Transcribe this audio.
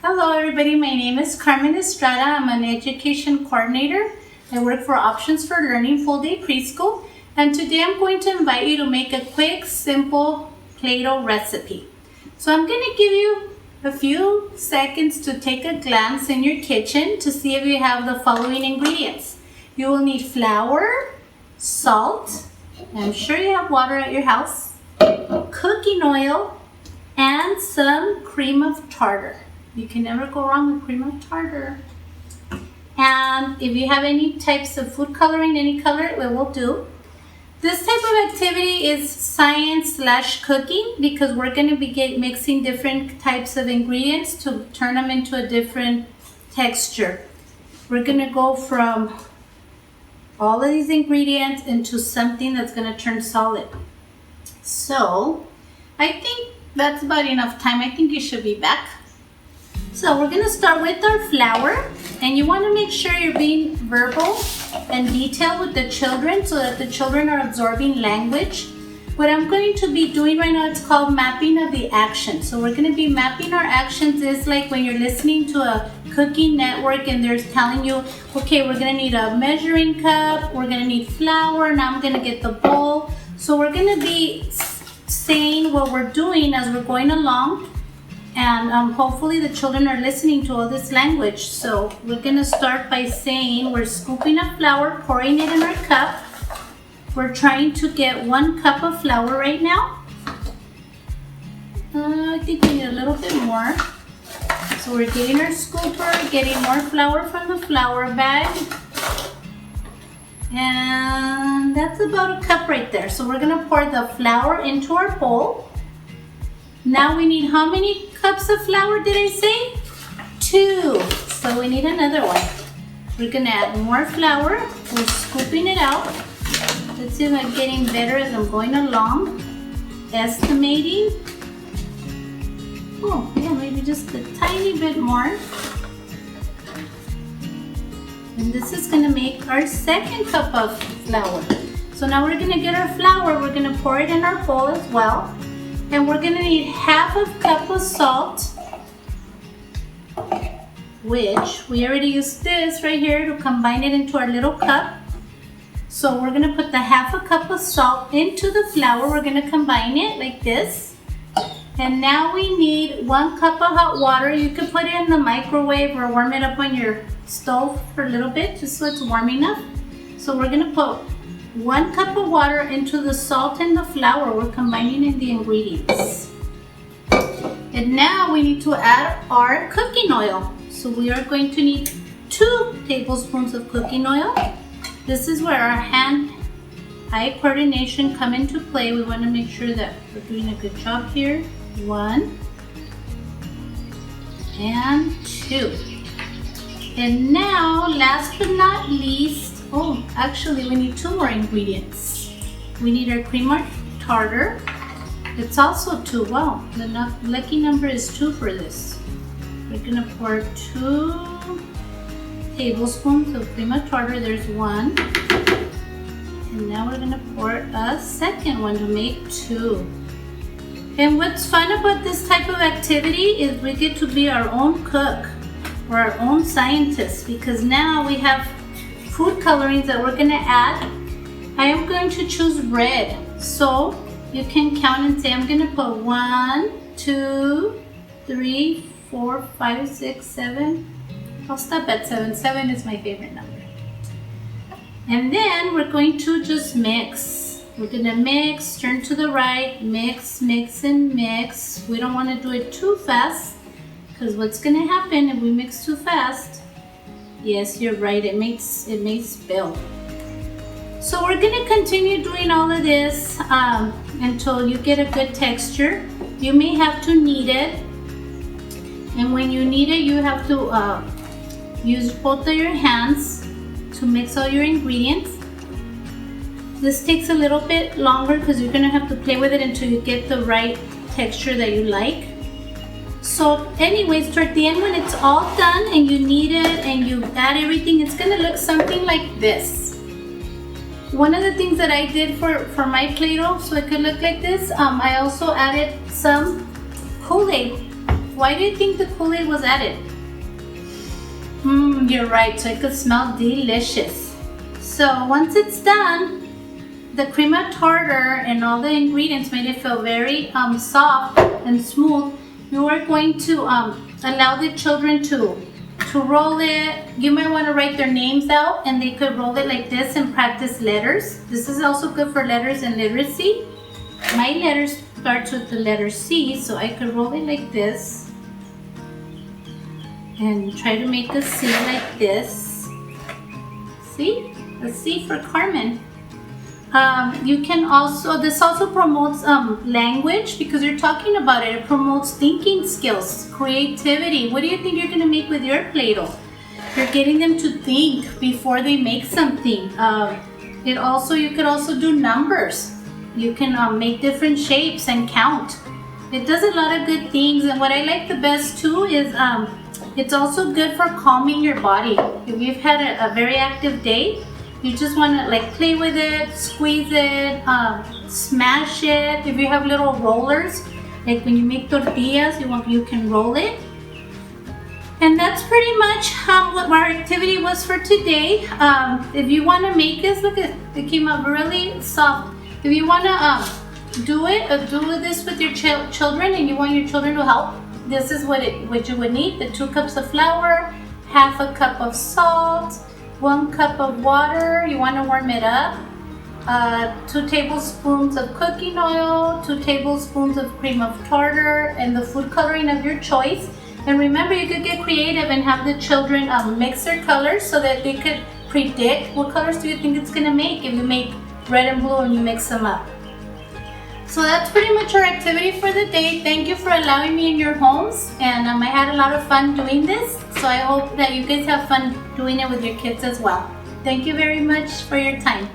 Hello everybody, my name is Carmen Estrada. I'm an education coordinator. I work for Options for Learning Full Day Preschool, and today I'm going to invite you to make a quick, simple Play-Doh recipe. So I'm going to give you a few seconds to take a glance in your kitchen to see if you have the following ingredients. You will need flour, salt, I'm sure you have water at your house, cooking oil, and some cream of tartar. You can never go wrong with cream of tartar. And if you have any types of food coloring, any color, it will do. This type of activity is science/cooking because we're going to be mixing different types of ingredients to turn them into a different texture. We're going to go from all of these ingredients into something that's going to turn solid. So I think that's about enough time. I think you should be back. So we're going to start with our flour, and you want to make sure you're being verbal and detailed with the children so that the children are absorbing language. What I'm going to be doing right now, it's called mapping of the action. So we're going to be mapping our actions. Is like when you're listening to a cooking network and they're telling you, okay, we're going to need a measuring cup, we're going to need flour, now I'm going to get the bowl. So we're going to be saying what we're doing as we're going along. And hopefully the children are listening to all this language. So we're going to start by saying we're scooping up flour, pouring it in our cup. We're trying to get 1 cup of flour right now. I think we need a little bit more. So we're getting our scooper, getting more flour from the flour bag. And that's about a cup right there. So we're going to pour the flour into our bowl. Now we need how many cups of flour did I say? 2. So we need another one. We're going to add more flour. We're scooping it out. Let's see if I'm getting better as I'm going along. Estimating. Oh, yeah, maybe just a tiny bit more. And this is going to make our 2nd cup of flour. So now we're going to get our flour. We're going to pour it in our bowl as well. And we're going to need 1/2 cup of salt, which we already used this right here to combine it into our little cup. So we're going to put the 1/2 cup of salt into the flour. We're going to combine it like this. And now we need 1 cup of hot water. You could put it in the microwave or warm it up on your stove for a little bit, just so it's warm enough. So we're going to put 1 cup of water into the salt and the flour. We're combining in the ingredients. And now we need to add our cooking oil. So we are going to need 2 tablespoons of cooking oil. This is where our hand-eye coordination come into play. We want to make sure that we're doing a good job here. 1 and 2. And now, last but not least, actually we need 2 more ingredients. We need our cream of tartar. It's also 2. Wow, the lucky number is 2 for this. We're going to pour 2 tablespoons of cream of tartar. There's 1. And now we're going to pour a 2nd one to make 2. And what's fun about this type of activity is we get to be our own cook or our own scientist, because now we have food colorings that we're going to add. I am going to choose red. So you can count and say I'm going to put 1, 2, 3, 4, 5, 6, 7. I'll stop at 7. 7 is my favorite number. And then we're going to just mix. We're going to mix, turn to the right, mix, mix, and mix. We don't want to do it too fast, because what's going to happen if we mix too fast? Yes, you're right, it may spill. So we're going to continue doing all of this until you get a good texture. You may have to knead it. And when you knead it, you have to use both of your hands to mix all your ingredients. This takes a little bit longer because you're going to have to play with it until you get the right texture that you like. So anyways, toward the end when it's all done and you knead it and you add everything, it's going to look something like this. One of the things that I did for my Play-Doh so it could look like this, I also added some Kool-Aid Why do you think the Kool-Aid was added? You're right, so it could smell delicious. So once it's done, the cream of tartar and all the ingredients made it feel very soft and smooth. You are going to allow the children to roll it. You might want to write their names out, and they could roll it like this and practice letters. This is also good for letters and literacy. My letters starts with the letter C, so I could roll it like this and try to make a C like this. See? A C for Carmen. You can also, this also promotes language because you're talking about it. It promotes thinking skills, creativity. What do you think you're going to make with your Play-Doh? You're getting them to think before they make something. You could also do numbers. You can make different shapes and count. It does a lot of good things, and what I like the best too is it's also good for calming your body. If you've had a very active day, you just want to like play with it, squeeze it, smash it. If you have little rollers, like when you make tortillas, you can roll it. And that's pretty much what our activity was for today. If you want to make this, look, it came out really soft. If you want to do this with your children and you want your children to help, this is what you would need: the 2 cups of flour, half a cup of salt, 1 cup of water. You want to warm it up. 2 tablespoons of cooking oil, 2 tablespoons of cream of tartar, and the food coloring of your choice. And remember, you could get creative and have the children mix their colors so that they could predict what colors do you think it's going to make if you make red and blue and you mix them up. So that's pretty much our activity for the day. Thank you for allowing me in your homes, and I had a lot of fun doing this. So I hope that you guys have fun doing it with your kids as well. Thank you very much for your time.